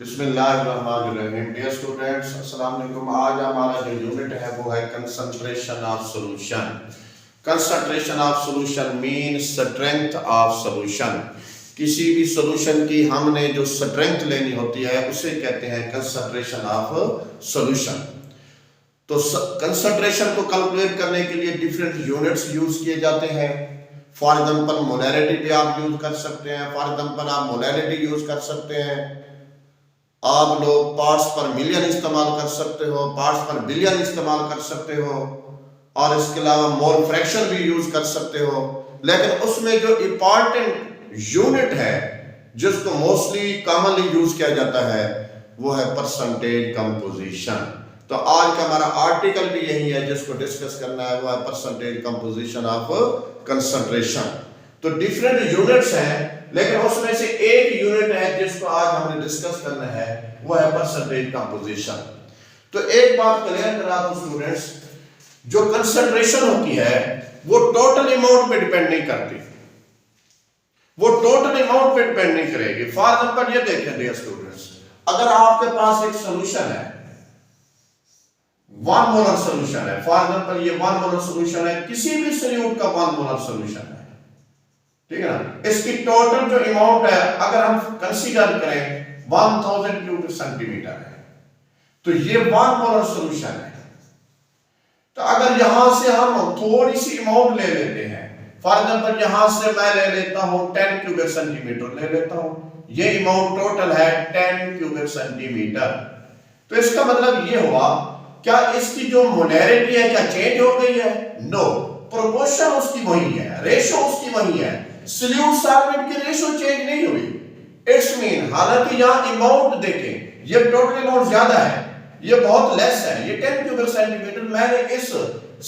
बिस्मिल्लाहिर्रहमानिर्रहीम। Dear students, अस्सलाम वालेकुम। आज हमारा जो यूनिट है वो है concentration of solution. Concentration of solution mean strength of solution. किसी भी सॉल्यूशन की हमने जो स्ट्रेंथ लेनी होती है उसे कहते हैं कंसंट्रेशन ऑफ सॉल्यूशन। तो कंसंट्रेशन को कैलकुलेट करने के लिए डिफरेंट यूनिट्स यूज किए जाते हैं। फॉर एग्जांपल मोलैरिटी भी आप यूज कर सकते हैं। फॉर एग्जांपल आप मोलैरिटी यूज कर सकते हैं। आप लोग पार्ट्स पर मिलियन इस्तेमाल कर सकते हो, पार्ट्स पर बिलियन इस्तेमाल कर सकते हो, और इसके अलावा मोल फ्रैक्शन भी यूज कर सकते हो। लेकिन उसमें जो इंपॉर्टेंट यूनिट है जिसको मोस्टली कॉमनली यूज किया जाता है वो है परसेंटेज कंपोजिशन। तो आज का हमारा आर्टिकल भी यही है जिसको डिस्कस करना है, वो है परसेंटेज कंपोजिशन ऑफ कंसंट्रेशन। तो डिफरेंट यूनिट्स हैं, लेकिन उसमें से एक यूनिट है जिसको आज हमने डिस्कस करना है, वो है परसेंटेज कंपोजिशन। तो एक बात क्लियर करा दूं स्टूडेंट्स, जो कंसंट्रेशन होती है वो टोटल अमाउंट पे डिपेंड नहीं करती, वो टोटल अमाउंट पे डिपेंड नहीं करेगी। फॉर एग्जांपल ये देखें डियर स्टूडेंट्स, अगर आपके पास एक सॉल्यूशन है, 1 मोलर सॉल्यूशन है, फॉर एग्जांपल ये 1 मोलर सॉल्यूशन है, किसी भी सॉल्यूट का 1 मोलर सॉल्यूशन है, ठीक है ना। इसकी टोटल जो अमाउंट है अगर हम कंसीडर करें 1000 क्यूबिक सेंटीमीटर है, तो ये 1 मोलर सॉल्यूशन है। तो अगर यहां से हम थोड़ी सी अमाउंट ले लेते हैं, फॉर एग्जांपल यहां से मैं ले लेता हूं 10 क्यूबिक सेंटीमीटर ले लेता हूं, ये अमाउंट टोटल है 10 क्यूबिक सेंटीमीटर। तो इसका मतलब ये हुआ, क्या इसकी जो मोलैरिटी है क्या चेंज हो गई है? नो, प्रोपोर्शन उसकी वही है, रेशो उसकी वही है, सॉल्यूट सॉल्वेंट की रेशो चेंज नहीं हुई। इट्स मीन हालांकि यहां अमाउंट देखें, ये टोटल अमाउंट ज्यादा है, ये बहुत लेस है, ये 10 क्यूबिक सेंटीमीटर। मैंने इस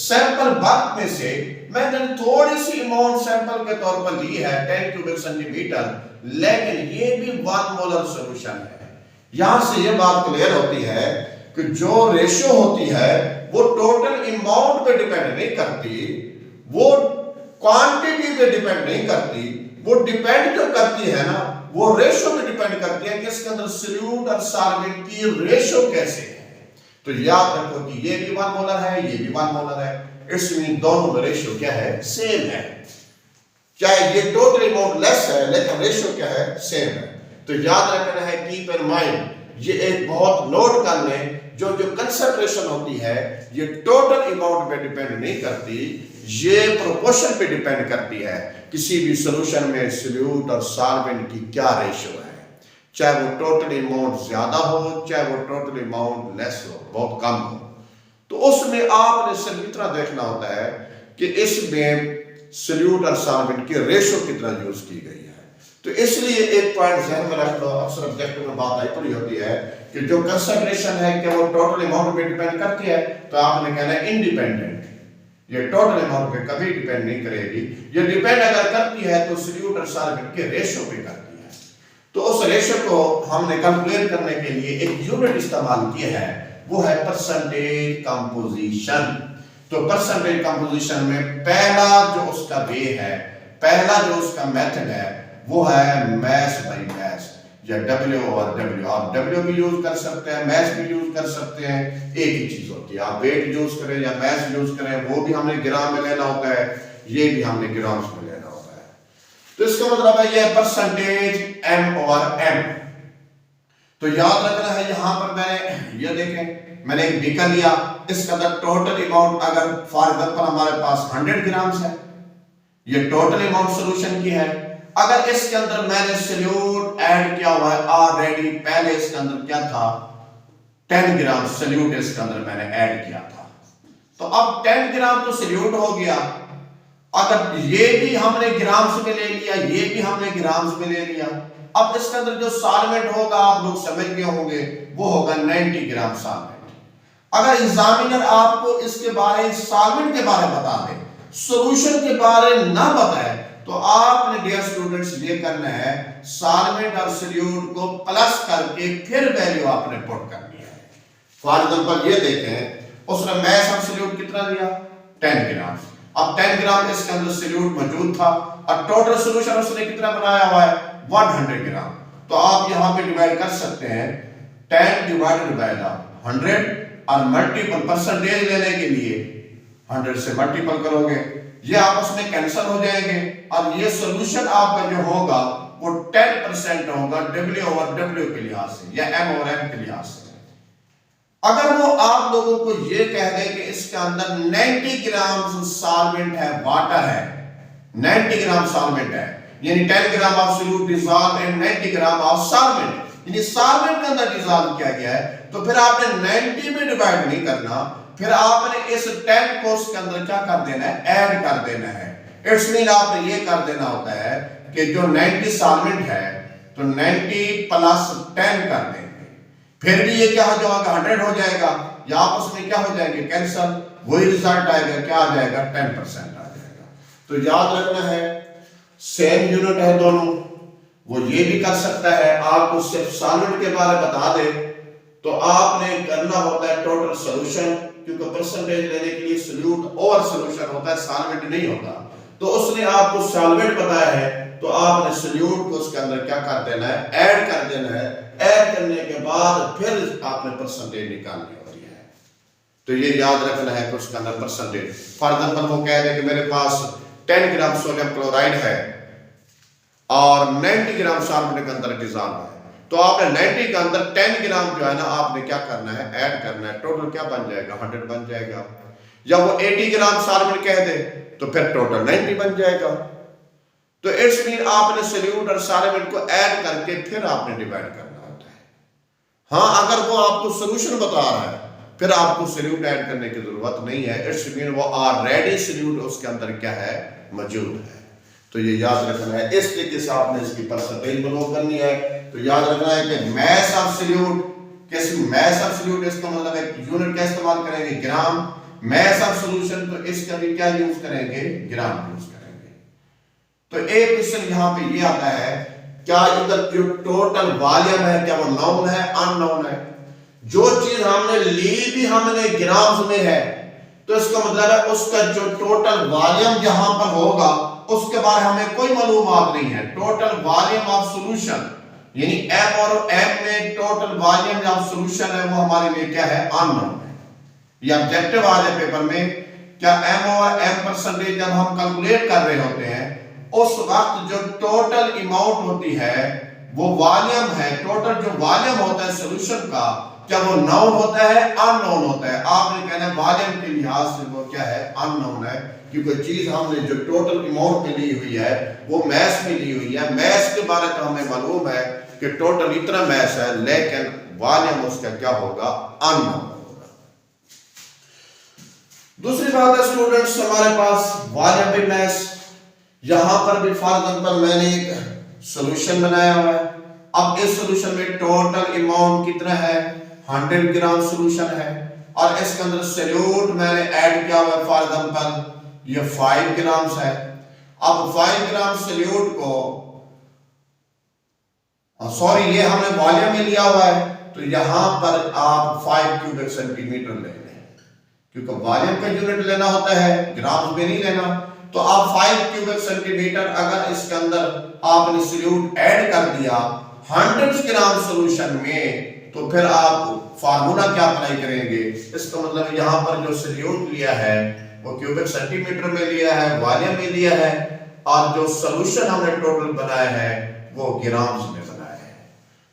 सैंपल बल्क में से मैंने थोड़ी सी अमाउंट सैंपल के तौर पर ली है 10 क्यूबिक सेंटीमीटर, लेकिन ये भी 1 मोलर सॉल्यूशन है। यहां से ये बात क्लियर होती है कि जो रेशो होती है वो टोटल अमाउंट पे डिपेंड नहीं करती, वो क्वांटिटी पे डिपेंड नहीं करती, वो डिपेंड जो करती है ना वो रेशो पे डिपेंड करती है कि इसके अंदर सॉल्यूट और सॉल्वेंट की रेशो कैसे है। तो याद रखो कि ये भी 1 मोलर है, ये भी 1 मोलर है, इट्स मीन दोनों में रेशो क्या है? सेम है। चाहे ये टोटल अमाउंट लेस है लेकिन रेशो क्या है? सेम है। तो याद रखना है, कीप इन माइंड, ये एक बहुत नोट कर लें, जो कंसंट्रेशन होती है ये टोटल अमाउंट पे डिपेंड नहीं करती, ये प्रोपोर्शन पे डिपेंड करती है। किसी भी सॉल्यूशन में सॉल्यूट और सॉल्वेंट की क्या रेशो है, चाहे वो टोटल अमाउंट ज्यादा हो चाहे वो टोटल अमाउंट लेस हो, बहुत कम हो, तो उसमें आपने सिर्फ इतना देखना होता है कि इसमें सॉल्यूट और सॉल्वेंट की रेशो कितना यूज की गई है। तो इसलिए एक पॉइंट ध्यान में रख लो, अक्सर ऑब्जेक्टिव में बात आई पड़ी होती है कि जो कंसंट्रेशन है कि वो टोटल अमाउंट पे डिपेंड करती है, तो आपने कहना है इंडिपेंडेंट, ये टोटल अमाउंट पे कभी डिपेंड नहीं करेगी। ये डिपेंड अगर करती है तो सॉल्यूट और सॉल्वेंट के रेशो पे करती है। तो उस रेशो को हमने कैलकुलेट करने के लिए एक यूनिट इस्तेमाल किया है, वो है परसेंटेज कंपोजिशन। तो परसेंटेज कंपोजिशन में पहला जो उसका वे है, पहला जो उसका मेथड है वो है मैस बाय मैस, या W और W। आप W भी यूज कर सकते हैं, मैस भी यूज कर सकते हैं, एक ही चीज होती है। आप वेट यूज करें या मैस यूज करें, वो भी हमने ग्राम में लेना होता है, ये भी हमने ग्राम्स में लेना होता है। तो इसका मतलब है ये परसेंटेज M और M। तो याद रखना है, यहां पर मैंने ये देखें, मैंने एक बीकर लिया, इसके अंदर टोटल अमाउंट अगर फॉर एग्जांपल हमारे पास 100 ग्राम्स है, ये टोटल अमाउंट सॉल्यूशन की है। अगर इसके अंदर मैंने सॉल्यूट ऐड किया हुआ है ऑलरेडी, पहले इसके अंदर क्या था? 10 ग्राम सॉल्यूट इसके अंदर मैंने ऐड किया था, तो अब 10 ग्राम तो सॉल्यूट हो गया। अगर ये भी हमने ग्राम्स में ले लिया, ये भी हमने ग्राम्स में ले लिया, अब इसके अंदर जो सॉल्वेंट होगा आप लोग समझ गए होंगे, वो होगा 90 ग्राम सॉल्वेंट। अगर एग्जामिनर आपको इसके बारे सॉल्वेंट के बारे बता दे, सॉल्यूशन के बारे ना बताए, तो आपने डियर स्टूडेंट्स ये करना है, सॉल्वेंट और सॉल्यूट को प्लस करके फिर वैल्यू आपने पुट करनी है। फॉर एग्जांपल ये देखें, उसने मैस और सॉल्यूट कितना दिया? 10 ग्राम। अब 10 ग्राम इसके अंदर सॉल्यूट मौजूद था और टोटल सॉल्यूशन उसने कितना बनाया हुआ है? 100 ग्राम। तो तो आप यहां पे डिवाइड कर सकते हैं 10 डिवाइडेड बाय 100 और मल्टीपल परसेंटेज लेने के लिए 100 से मल्टीपल करोगे, ये आपस में कैंसिल हो जाएंगे और ये सॉल्यूशन आपका जो होगा वो 10% होगा W/W के लिहाज से या M/M के लिहाज से। अगर वो आप लोगों को ये कह दे कि इसके अंदर 90 ग्राम सॉल्वेंट है, वाटर है, 90 ग्राम सॉल्वेंट है, यानी 10 gram of solute dissolve in 90 gram of solvent, यानी सॉल्वेंट के अंदर डिसॉल्व किया गया है, तो फिर आपने 90 में डिवाइड नहीं करना, फिर आपने इस 10 को उसके अंदर क्या कर देना है, ऐड कर देना है। इट्स मीन आपने ये कर देना होता है कि जो 90 सॉल्वेंट है तो 90 प्लस 10 कर देंगे, फिर भी ये क्या हो जाएगा, 100 हो जाएगा, या आपस में क्या हो जाएंगे, कैंसिल, वही रिजल्ट आएगा, क्या आ जाएगा, 10% आ जाएगा। तो याद रखना है सेम यूनिट है दोनों, वो ये भी कर सकता है, आपको सिर्फ सॉल्वेंट के बारे में बता दे तो आपने करना होता है टोटल सॉल्यूशन, क्योंकि परसेंटेज लेने के लिए सोल्यूट और सॉल्यूशन होता है, सॉल्वेंट नहीं होता। तो उसने आपको सॉल्वेंट बताया है तो आपने सोल्यूट को उसके अंदर क्या कर देना है, ऐड कर देना है, ऐड करने के बाद फिर आपने परसेंटेज निकालनी होती है। तो ये याद रखना है कि उसके अंदर परसेंटेज, फॉर एग्जांपल वो कह दे कि मेरे पास 10 ग्राम सोडियम क्लोराइड है और 90 ग्राम सॉल्वेंट के अंदर डिसॉल्व है, तो आपने 90 के अंदर 10 ग्राम जो है ना आपने क्या करना है, ऐड करना है, टोटल क्या बन जाएगा, 100 बन जाएगा। जब वो 80 ग्राम सॉल्वेंट कह दे तो फिर टोटल 90 बन जाएगा। तो इट्स मीन आपने सोल्यूट और सॉल्वेंट को ऐड करके फिर आपने डिवाइड करना होता है। हाँ, अगर वो आपको सॉल्यूशन बता रहा है फिर आपको सोल्यूट ऐड करने की जरूरत नहीं है, इट्स मीन वो ऑलरेडी सोल्यूट उसके अंदर क्या है, मौजूद है। तो ये याद रखना है, इस तरीके से आपने इसकी परसेंटेज बनोट करनी है। तो याद रखना है कि मैस ऑफ सोल्यूट, कैसे मैस ऑफ सोल्यूट, इसका मतलब है यूनिट का इस्तेमाल करेंगे ग्राम, मैस ऑफ सॉल्यूशन तो इसका भी क्या यूज करेंगे, ग्राम यूज करेंगे। तो एक क्वेश्चन यहां पे ये आता है, क्या इधर जो टोटल वॉल्यूम है क्या वो नाउन है, अननाउन है? जो चीज हमने ली भी हमने ग्राम्स में है तो इसका मतलब है उसका जो टोटल वॉल्यूम जहां पर होगा उसके बारे में हमें कोई मालूमात नहीं है। टोटल वॉल्यूम ऑफ सॉल्यूशन यानी M और M में टोटल वॉल्यूम ऑफ सॉल्यूशन है वो हमारे लिए क्या है, अननोन है। ये ऑब्जेक्टिव आ जाए पेपर में, क्या M और M परसेंटेज जब हम कैलकुलेट कर रहे होते हैं उस वक्त जो टोटल अमाउंट होती है वो वॉल्यूम है, टोटल जो वॉल्यूम होता है सॉल्यूशन का, क्या वो नाउन होता है, अननोन होता है? आपने कहना है वॉल्यूम के लिहाज से वो क्या है, अननोन है, क्योंकि चीज हमने जो टोटल अमाउंट में ली हुई है वो मैस में ली हुई है। मैस के बारे में हमें मालूम है कि टोटल इतना मैस है, लेकिन वॉल्यूम उसका क्या होगा, अननोन होगा। दूसरी बात है स्टूडेंट्स, हमारे पास वॉल्यूम भी मैस, यहां पर भी फॉर एग्जांपल मैंने एक सॉल्यूशन बनाया हुआ है। अब इस सॉल्यूशन में टोटल अमाउंट कितना है, 100 ग्राम सॉल्यूशन है और इसके अंदर सोल्यूट मैंने ऐड किया हुआ है, फॉर एग्जांपल ये 5 ग्राम्स है। अब 5 ग्राम सोल्यूट को, सॉरी ये हमने वॉल्यूम में लिया हुआ है, तो यहां पर आप 5 क्यूबिक सेंटीमीटर ले लें, क्योंकि वॉल्यूम का यूनिट लेना होता है, ग्राम्स में नहीं लेना। तो आप 5 क्यूबिक सेंटीमीटर अगर इसके अंदर आपने सोल्यूट ऐड कर दिया 100 ग्राम सॉल्यूशन में, तो फिर आप फार्मूला क्या अप्लाई करेंगे, इसका मतलब यहां पर जो सोल्यूट लिया है वो क्यूबिक सेंटीमीटर में लिया है, वॉल्यूम में लिया है, और जो सॉल्यूशन हमने टोटल बनाया है वो ग्राम्स में बनाया है।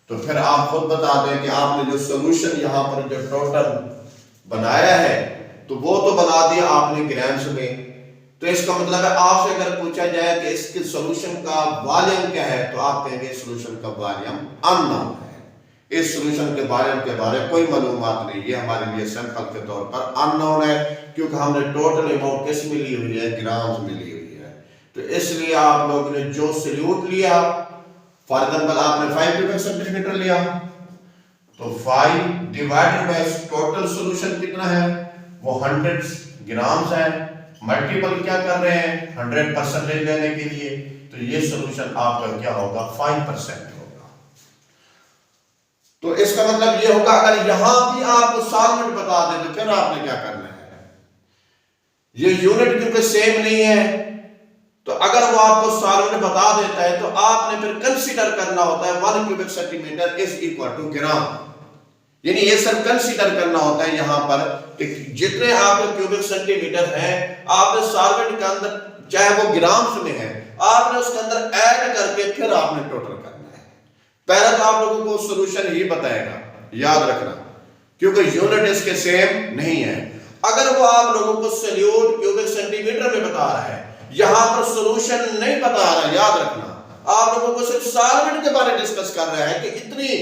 तो फिर आप खुद बता दें कि आपने जो सॉल्यूशन यहां पर जो टोटल बनाया है तो वो तो बना दिया आपने ग्राम्स में। तो इसका मतलब है आपसे अगर पूछा जाए कि इसके सॉल्यूशन का वॉल्यूम क्या है, तो आप कहेंगे सॉल्यूशन का वॉल्यूम अननोन है, इस सॉल्यूशन के वॉल्यूम के बारे में कोई मालूमात नहीं, ये हमारे लिए सैंपल के तौर पर अननोन है, क्योंकि हमने टोटल अमाउंट किस में ली हुई है, ग्राम्स में ली हुई है। तो इसलिए आप लोगों ने जो सोल्यूट लिया, फॉर एग्जांपल आपने 5 क्यूबिक सेंटीमीटर लिया, तो 5 डिवाइडेड बाय टोटल सॉल्यूशन कितना है, वो 100 ग्राम्स है, मल्टीपल क्या कर रहे हैं 100% लेने के लिए, तो ये सॉल्यूशन आपका क्या होगा, 5% होगा। तो इसका मतलब ये होगा अगर यहां भी आपको सॉल्वेंट बता दें तो फिर आपने क्या करना है, ये यूनिट क्योंकि सेम नहीं है तो अगर वो आपको सॉल्वेंट बता देता है तो आपने फिर कंसीडर करना होता है 1 cubic centimetre is equal to gram. यानी ये सब कंसीडर करना होता है यहां पर कि जितने आपके क्यूबिक सेंटीमीटर है आपने सॉल्वेंट के अंदर, चाहे वो ग्राम्स में है, आपने उसके अंदर ऐड करके फिर आपने टोटल करना है। पहले तो आप लोगों को सॉल्यूशन ही बताएगा, याद रखना, क्योंकि यूनिट इसके सेम नहीं है। अगर वो आप लोगों को सॉल्यूट क्यूबिक सेंटीमीटर में बता रहा है, यहां पर सॉल्यूशन नहीं बता रहा, याद रखना, आप लोगों को सिर्फ सॉल्वेंट के बारे में डिस्कस कर रहा है कि इतनी,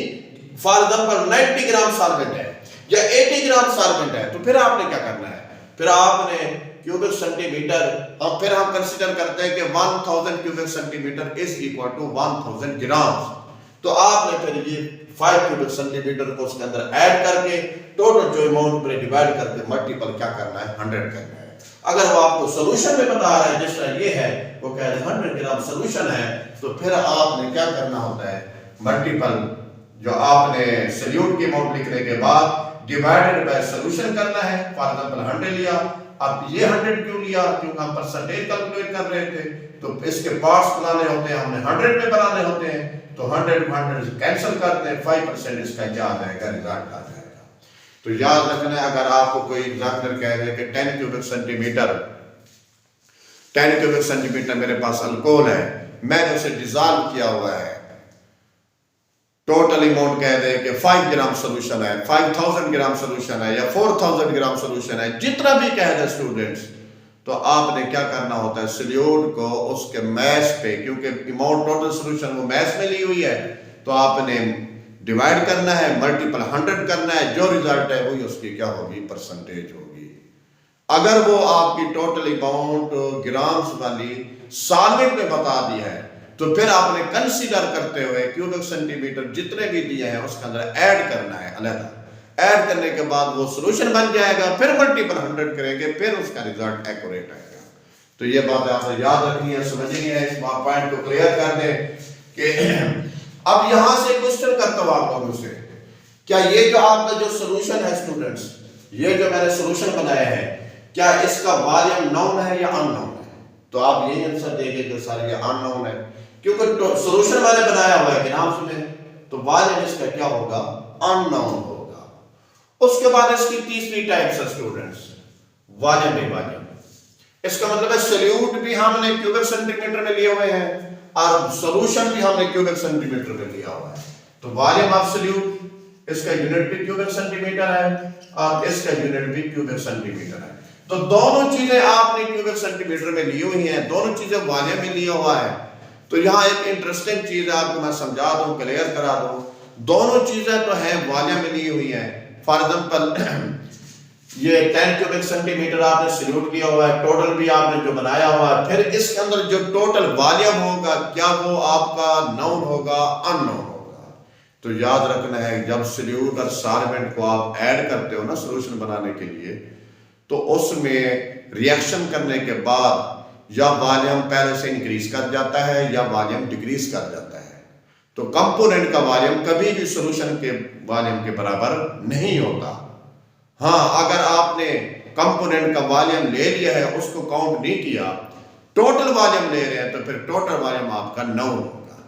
फॉर एग्जांपल 90 ग्राम सॉल्वेंट है या 80 ग्राम सॉल्वेंट है, तो फिर आपने क्या करना है, फिर आपने क्यूबिक सेंटीमीटर, और फिर हम कंसीडर करते हैं कि 1000 cubic centimetre is equal to 1000 gram. तो आपने फिर ये 5 क्यूबिक सेंटीमीटर को उसके अंदर ऐड करके टोटल जो अमाउंट पर डिवाइड करके मल्टीपल क्या करना है, 100 करना है। अगर वो आपको सॉल्यूशन में बता रहा है, जिस तरह ये है, वो कह रहे 100 ग्राम सॉल्यूशन है, तो फिर आपने क्या करना होता है, मल्टीपल जो आपने सॉल्यूट की अमाउंट लिखने के बाद डिवाइडेड बाय सॉल्यूशन करना है। फॉर एग्जांपल 100 लिया, अब ये 100 क्यों लिया, क्योंकि हम परसेंटेज कैलकुलेट कर रहे थे, तो इसके पार्ट्स बनाने होते हैं, हमने 100 में बनाने होते हैं, तो 100 कैंसिल करते हैं, 5% इसका क्या आ जाएगा, रिजल्ट आ जाएगा। तो याद रखना है, अगर आपको कोई एग्जामिनर कह दे कि 10 क्यूबिक सेंटीमीटर मेरे पास अल्कोहल है, मैंने उसे डिसॉल्व किया हुआ है, टोटल अमाउंट कह दे कि 5 ग्राम सॉल्यूशन है, 5000 ग्राम सॉल्यूशन है या 4000 ग्राम सॉल्यूशन है, जितना भी कह दे स्टूडेंट्स, तो आपने क्या करना होता है, सॉल्यूट को उसके मैस पे, क्योंकि अमाउंट टोटल सॉल्यूशन वो मैस में ली हुई है, तो आपने डिवाइड करना है, मल्टीपल 100 करना है, जो रिजल्ट है वही उसकी क्या होगी, परसेंटेज होगी। अगर वो आपकी टोटल अमाउंट ग्राम्स वाली सॉल्वेंट में बता दी है, तो फिर आपने कंसीडर करते हुए क्यूबिक सेंटीमीटर जितने भी दिए हैं उसके अंदर ऐड करना है अलग। ऐड करने के बाद वो सॉल्यूशन बन जाएगा, फिर मल्टीपल 100 करेंगे, फिर उसका रिजल्ट एक्यूरेट आएगा। तो ये बात आपने याद रखनी है, समझनी है, इस पॉइंट को क्लियर कर दें कि अब यहां से क्वेश्चन करता हूं आप लोगों से, क्या ये जो आपका जो सॉल्यूशन है स्टूडेंट्स, ये जो मैंने सॉल्यूशन बनाया है, क्या इसका वॉल्यूम नोन है या अननोन है? तो आप यही आंसर देंगे कि सर ये अननोन है, क्योंकि सॉल्यूशन मैंने बनाया हुआ है ग्राम्स में, तो वॉल्यूम इसका क्या होगा, अननोन होगा। उसके बाद इसकी तीसरी टाइप है स्टूडेंट्स, वॉल्यूम बाय वॉल्यूम। इसका मतलब है सॉल्यूट भी हमने क्यूबिक सेंटीमीटर में लिए हुए हैं और सॉल्यूशन भी हमने क्यूबिक सेंटीमीटर में लिया हुआ है। तो वॉल्यूम ऑफ सॉल्यूट, इसका यूनिट भी क्यूबिक सेंटीमीटर है और इसका यूनिट भी क्यूबिक सेंटीमीटर है। तो दोनों चीजें आपने क्यूबिक सेंटीमीटर में ली हुई हैं, दोनों चीजें वॉल्यूम में लिया हुआ है। तो यहाँ एक इंटरेस्टिंग चीज है, आपको मैं समझा दूं, क्लियर करा दूं, दोनों चीजें तो हैं वॉल्यूम में ली हुई हैं। फॉर एग्जांपल ये 10 क्यूबिक सेंटीमीटर आपने सॉल्यूट किया हुआ है, टोटल भी आपने जो बनाया हुआ है, फिर इसके अंदर जो टोटल वॉल्यूम होगा, क्या वो आपका नोन होगा, अननोन होगा? तो याद रखना है, जब सॉल्यूट और सॉल्वेंट को आप ऐड करते हो ना सॉल्यूशन बनाने के लिए, तो उसमें रिएक्शन करने के बाद या वॉल्यूम पहले से इंक्रीज कर जाता है या वॉल्यूम डिक्रीज कर जाता है। तो कंपोनेंट का वॉल्यूम कभी भी सॉल्यूशन के वॉल्यूम के बराबर नहीं होता। हाँ, अगर आपने कंपोनेंट का वॉल्यूम ले लिया है, उसको काउंट नहीं किया, टोटल वॉल्यूम ले रहे हैं, तो फिर टोटल वॉल्यूम आपका 9 होगा।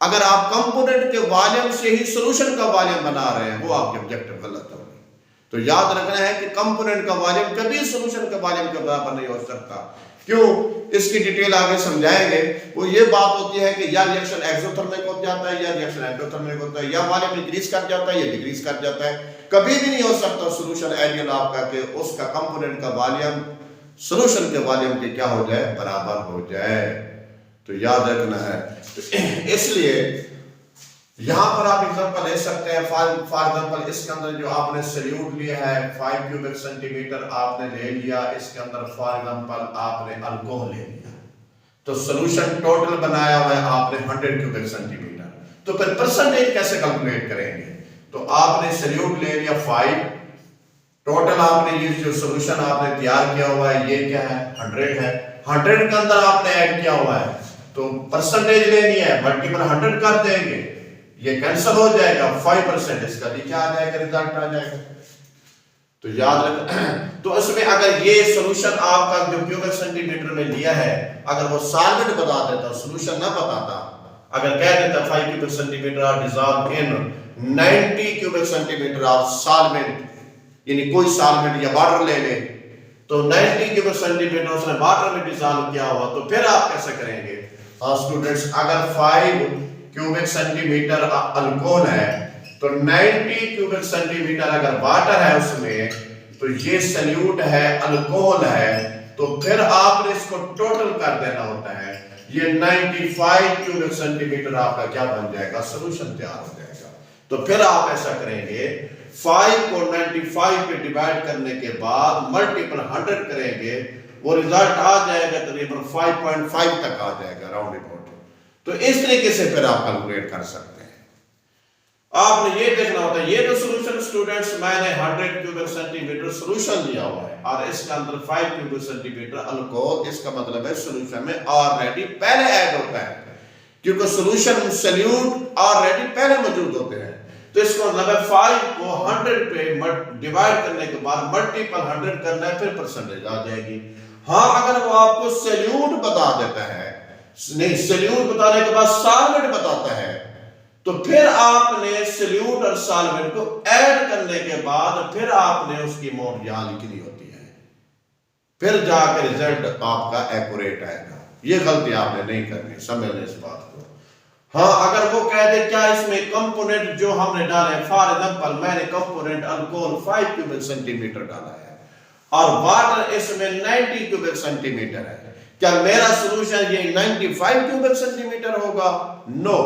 अगर आप कंपोनेंट के वॉल्यूम से ही सॉल्यूशन का वॉल्यूम बना रहे हैं, वो आपके ऑब्जेक्टिव गलत होंगे। तो याद रखना है कि कंपोनेंट का वॉल्यूम कभी सॉल्यूशन के वॉल्यूम के बराबर नहीं हो सकता। क्यों, इसकी डिटेल आगे समझाएंगे। वो ये बात होती है कि या रिएक्शन एक्सोथर्मिक हो जाता है या रिएक्शन एंडोथर्मिक होता है, या वॉल्यूम इंक्रीज कर जाता है या डिक्रीज कर जाता है। कभी भी नहीं हो सकता सॉल्यूशन आइडियल आपका कि उसका कंपोनेंट का वॉल्यूम सॉल्यूशन के वॉल्यूम के क्या हो जाए, बराबर हो जाए। तो याद रखना है। तो इसलिए यहां पर आप एग्जांपल ले सकते हैं। फॉर एग्जांपल इसके अंदर जो आपने सॉल्यूट लिया है 5 क्यूबिक सेंटीमीटर आपने ले लिया, इसके अंदर फॉर एग्जांपल आपने अल्कोहल ले लिया, तो सॉल्यूशन टोटल बनाया हुआ है आपने 100 क्यूबिक सेंटीमीटर। तो फिर परसेंटेज कैसे कैलकुलेट करेंगे? तो आपने सॉल्यूट ले लिया 5, टोटल आपने ये जो सॉल्यूशन आपने तैयार किया हुआ है ये क्या है, 100 है, 100 के अंदर आपने ऐड किया हुआ है, तो परसेंटेज लेनी है, मल्टीपल 100 कर देंगे, ये कैंसिल हो जाएगा, 5% इसका नीचे आ जाएगा, रिजल्ट आ जाएगा। तो याद रख तो इसमें अगर ये सॉल्यूशन आपका जो क्यूबिक सेंटीमीटर में लिया है, अगर वो सॉल्वेंट बता देता, सॉल्यूशन ना बताता, अगर कह देता 5 cubic centimetre are dissolve in 90 cubic centimetre of solvent, यानी कोई सॉल्वेंट या वाटर ले ले, तो 90 क्यूबिक सेंटीमीटर उसने वाटर में डिसॉल्व किया हुआ, तो फिर आप कैसे करेंगे? हाँ स्टूडेंट्स, अगर 5 क्यूबिक सेंटीमीटर अल्कोहल है तो 90 क्यूबिक सेंटीमीटर अगर वाटर है उसमें, तो ये सल्यूट है, अल्कोहल है, तो फिर आपने इसको टोटल कर देना होता है। ये 95 क्यूबिक सेंटीमीटर आपका क्या बन जाएगा? सॉल्यूशन तैयार हो जाएगा। तो फिर आप ऐसा करेंगे, 5 को 95 पे डिवाइड करने के बाद मल्टीपल 100 करेंगे, वो रिजल्ट आ जाएगा तकरीबन 5.5 तक आ जाएगा राउंड अबाउट। तो इस तरीके से फिर आप कैलकुलेट कर सकते हैं। आपने ये देखना होता है, ये जो सॉल्यूशन स्टूडेंट्स मैंने 100 क्यूबिक सेंटीमीटर सॉल्यूशन दिया हुआ है और इसके अंदर 5 क्यूबिक सेंटीमीटर अल्कोहल, इसका मतलब है सॉल्यूशन में ऑलरेडी पहले ऐड होता है, क्योंकि सॉल्यूशन में सॉल्यूट ऑलरेडी पहले मौजूद होते हैं। तो इसका मतलब है 5 को 100 पे डिवाइड करने के बाद मल्टीपल 100 करना है, फिर परसेंटेज आ जाएगी। हाँ, अगर वो आपको सॉल्यूट बता देता है, नहीं सॉल्यूट बताने के बाद सॉल्वेंट बताता है, तो फिर आपने सॉल्यूट और सॉल्वेंट को ऐड करने के बाद फिर आपने उसकी अमाउंट यहां लिखनी होती है, फिर जाकर रिजल्ट आपका एक्यूरेट आएगा। ये गलती आपने नहीं करनी, समझ लें इस बात को। हाँ, अगर वो कह दे क्या इसमें कंपोनेंट जो हमने डाले, फॉर एग्जांपल मैंने कंपोनेंट अल्कोहल 5 क्यूबिक सेंटीमीटर डाला है और वाटर इसमें 90 क्यूबिक सेंटीमीटर है, क्या मेरा सॉल्यूशन ये 95 क्यूबिक सेंटीमीटर होगा? नो,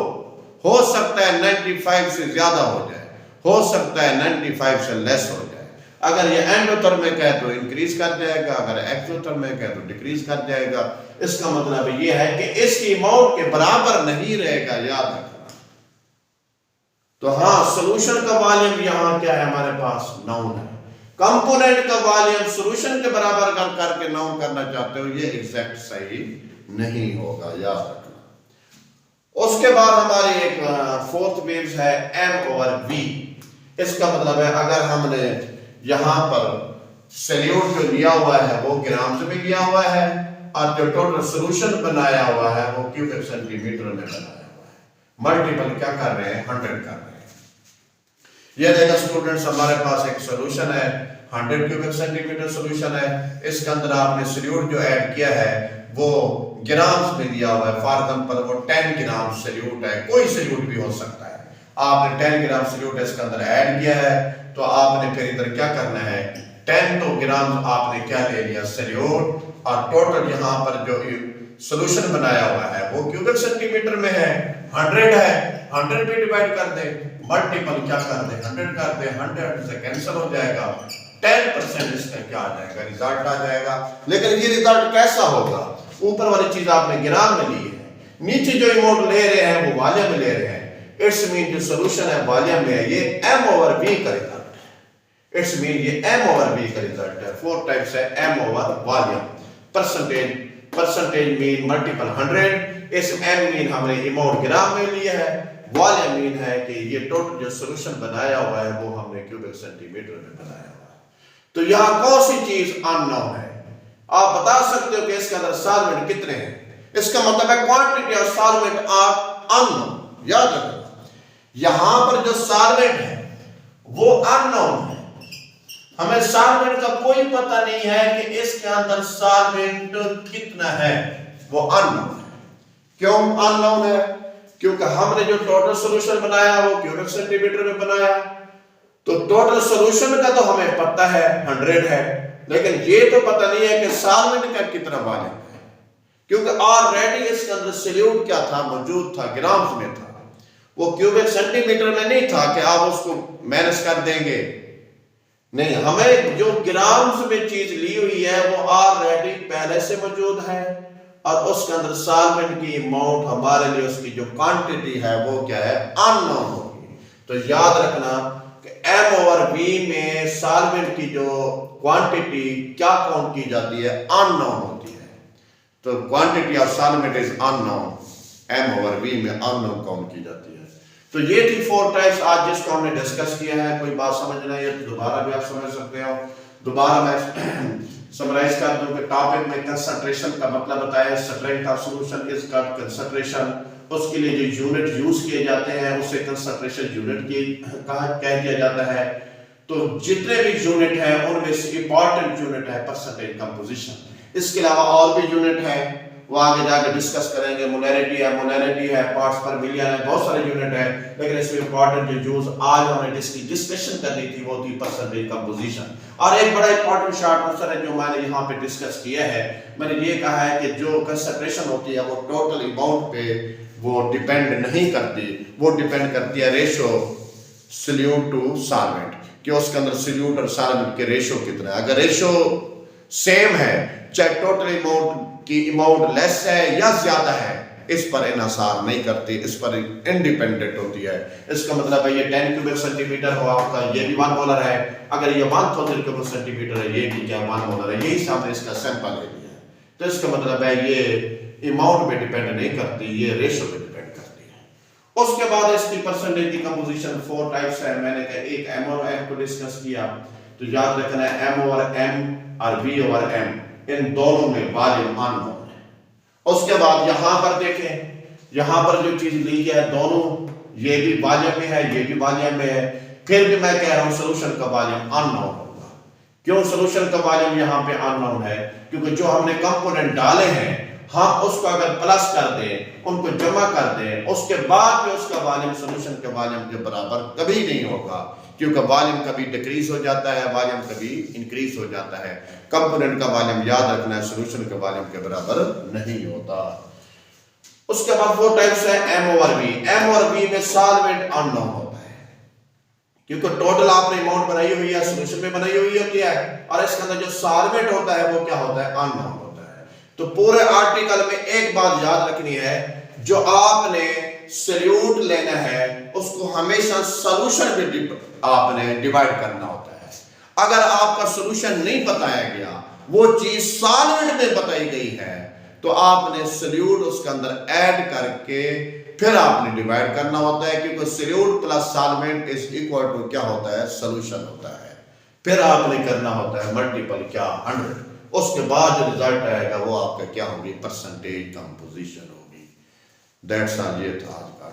हो सकता है 95 से ज्यादा हो जाए, हो सकता है 95 से लेस हो जाए। अगर ये एंडोथर्मिक है तो इंक्रीज कर जाएगा, अगर एक्सोथर्मिक है तो डिक्रीज कर जाएगा। इसका मतलब ये है कि इसकी अमाउंट के बराबर नहीं रहेगा, याद रखना। तो हाँ, सॉल्यूशन का वॉल्यूम यहां क्या है हमारे पास? नाउन है। कंपोनेंट का वॉल्यूम सॉल्यूशन के बराबर करके नाउन करना चाहते हो, ये एग्जैक्ट सही नहीं होगा, याद रखना। उसके बाद हमारी एक फोर्थ वेव्स है M/V। इसका मतलब है अगर हमने यहां पर सॉल्यूट जो लिया हुआ है वो ग्राम्स में लिया हुआ है और जो टोटल सॉल्यूशन बनाया हुआ है वो क्यूबिक सेंटीमीटर में बनाया हुआ है, मल्टीपल क्या कर रहे हैं? 100 कर रहे हैं। ये देखा स्टूडेंट्स, हमारे पास एक सॉल्यूशन है, 100 क्यूबिक सेंटीमीटर सॉल्यूशन है, इसके अंदर आपने सॉल्यूट जो ऐड किया है वो ग्राम्स में दिया हुआ है। फॉर एग्जांपल वो 10 ग्राम सॉल्यूट है, कोई सॉल्यूट भी हो सकता है, आपने 10 ग्राम सॉल्यूट इसके अंदर ऐड किया है, तो आपने फिर इधर क्या करना है? 10 तो ग्राम आपने क्या ले लिया? सॉल्यूट, और टोटल यहाँ पर जो सॉल्यूशन बनाया हुआ है वो क्यूबिक सेंटीमीटर में है, 100 है, 100 पे डिवाइड कर दे, मल्टीपल क्या कर दे? 100 कर दे, 100 से कैंसिल हो जाएगा, 10% इसका क्या आ जाएगा? रिजल्ट आ जाएगा। लेकिन ये रिजल्ट कैसा होगा? ऊपर वाली चीज आपने ग्राम में ली है, नीचे जो अमाउंट ले रहे हैं वो वॉल्यूम में ले रहे हैं। इट्स मीन जो सॉल्यूशन है वॉल्यूम में है, ये M/V का रिजल्ट है। इट्स मीन ये M/V का रिजल्ट है। 4 टाइप्स है M/वॉल्यूम। परसेंटेज मीन मल्टीपल 100, इस M मीन हमने अमाउंट ग्राम में लिया है, वॉल्यूम मीन है कि ये टोटल जो सॉल्यूशन बनाया हुआ है वो हमने क्यूबिक सेंटीमीटर में बनाया हुआ है। तो यहां कौन सी चीज अननोन है? आप बता सकते हो कि इसके अंदर सॉल्वेंट कितने हैं, इसका मतलब है quantity of solvent are unknown. याद रखना, यहां पर जो सॉल्वेंट है वो अननोन है, हमें सॉल्वेंट का कोई पता नहीं है कि इसके अंदर सॉल्वेंट कितना है, वो अननोन है। क्यों अननोन है? क्योंकि हमने जो टोटल सॉल्यूशन बनाया वो क्यूबिक सेंटीमीटर में बनाया, तो टोटल सॉल्यूशन का तो हमें पता है 100 है, लेकिन ये तो पता नहीं है कि सॉल्वेंट का कितना वॉल्यूम है, क्योंकि ऑलरेडी इसके अंदर सॉल्यूट क्या था? मौजूद था, ग्राम्स में था, वो क्यूबिक सेंटीमीटर में नहीं था कि आप उसको माइनस कर देंगे। नहीं, हमें जो ग्राम्स में चीज ली हुई है वो ऑलरेडी पहले से मौजूद है और उसके अंदर सॉल्वेंट की अमाउंट हमारे लिए उसकी जो क्वांटिटी है वो क्या है? अननोन होगी। तो याद रखना कि M/V में सॉल्वेंट की जो क्वांटिटी क्या काउंट की जाती है? अननोन होती है। तो quantity of solvent is unknown, M/V में अननोन काउंट की जाती है। तो ये थी 4 टाइप्स आज जिसको हमने डिस्कस किया है। कोई बात समझ नहीं है तो दोबारा भी आप समझ सकते हो। दोबारा मैं समराइज कर दूं कि टॉपिक में कंसंट्रेशन का मतलब बताया, strength of solution is called concentration. उसके लिए जो यूनिट यूज किए जाते हैं उसे कंसंट्रेशन यूनिट की कह दिया जाता है। तो जितने भी यूनिट हैं उनमें से इंपॉर्टेंट यूनिट है परसेंटेज कंपोजिशन। इसके अलावा और भी यूनिट है, वो आगे जाकर डिस्कस करेंगे। मोलैरिटी है, पार्ट्स पर मिलियन है, बहुत सारे यूनिट है, लेकिन इसमें इंपॉर्टेंट जो यूज आज हमें डिस्कशन करनी थी वो थी परसेंटेज कंपोजिशन। और एक बड़ा इंपॉर्टेंट शॉर्ट आंसर है जो मैंने यहाँ पे डिस्कस किया है। मैंने ये कहा है कि जो कंसंट्रेशन होती है वो टोटल अमाउंट पे वो डिपेंड नहीं करती, वो डिपेंड करती है रेशो सॉल्यूट टू सॉल्वेंट, कि उसके अंदर सॉल्यूट और सॉल्वेंट के रेशो कितना है। अगर रेशो सेम है, चाहे टोटल अमाउंट की अमाउंट लेस है या ज्यादा है, इस पर इन्हिसार नहीं करती, इस पर इंडिपेंडेंट होती है। इसका मतलब है ये 10 क्यूबिक सेंटीमीटर हो आपका, ये भी 1 मोलर है। अगर ये 1000 क्यूबिक सेंटीमीटर है, ये भी क्या 1 मोलर है। यही हमने इसका सैंपल ले लिया है। तो इसका मतलब है ये अमाउंट पे डिपेंड नहीं करती, ये रेशो पे डिपेंड करती है। उसके बाद इसकी परसेंटेज की कंपोजिशन 4 टाइप्स है। मैंने कहा एक m और n को डिस्कस किया, तो याद रखना है m ओवर m और v ओवर m, इन दोनों में वॉल्यूम अननोन है। उसके बाद यहां पर देखें, यहां पर जो चीज ली है दोनों, ये भी वॉल्यूम में है, ये भी वॉल्यूम में है, फिर भी मैं कह रहा हूं सॉल्यूशन का वॉल्यूम अननोन होगा। क्यों सॉल्यूशन का वॉल्यूम यहां पे अननोन है? क्योंकि जो हमने कंपोनेंट डाले हैं, हम उसको अगर प्लस कर दें, उनको जमा कर दें, उसके बाद में उसका वॉल्यूम सॉल्यूशन के वॉल्यूम के बराबर कभी नहीं होगा, क्योंकि वॉल्यूम कभी डिक्रीज हो जाता है, वॉल्यूम कभी इंक्रीज हो जाता है। कंपोनेंट का वॉल्यूम याद रखना है सॉल्यूशन के वॉल्यूम के बराबर नहीं होता। उसके बाद 4 टाइप्स है m ओवर v। m और v में सॉल्वेंट अननोन होता है, क्योंकि टोटल आपने अमाउंट बनाई हुई है, सॉल्यूशन में बनाई हुई होती है, और इसके अंदर जो सॉल्वेंट होता है वो क्या होता है? अननोन होता है। तो पूरे आर्टिकल में एक बात याद रखनी है, जो आपने सॉल्यूट लेना है उसको हमेशा सॉल्यूशन में आपने डिवाइड करना होता है। अगर आपका सॉल्यूशन नहीं बताया गया, वो चीज सॉल्वेंट में बताई गई है, तो आपने सॉल्यूट उसके अंदर ऐड करके फिर आपने डिवाइड करना होता है, क्योंकि solute plus solvent is equal to क्या होता है? सॉल्यूशन होता है। फिर आपने करना होता है मल्टीपल क्या 100, उसके बाद जो रिजल्ट आएगा वो आपका क्या होगी? परसेंटेज कंपोजिशन होगी। दैट्स ऑल, ये था आज का।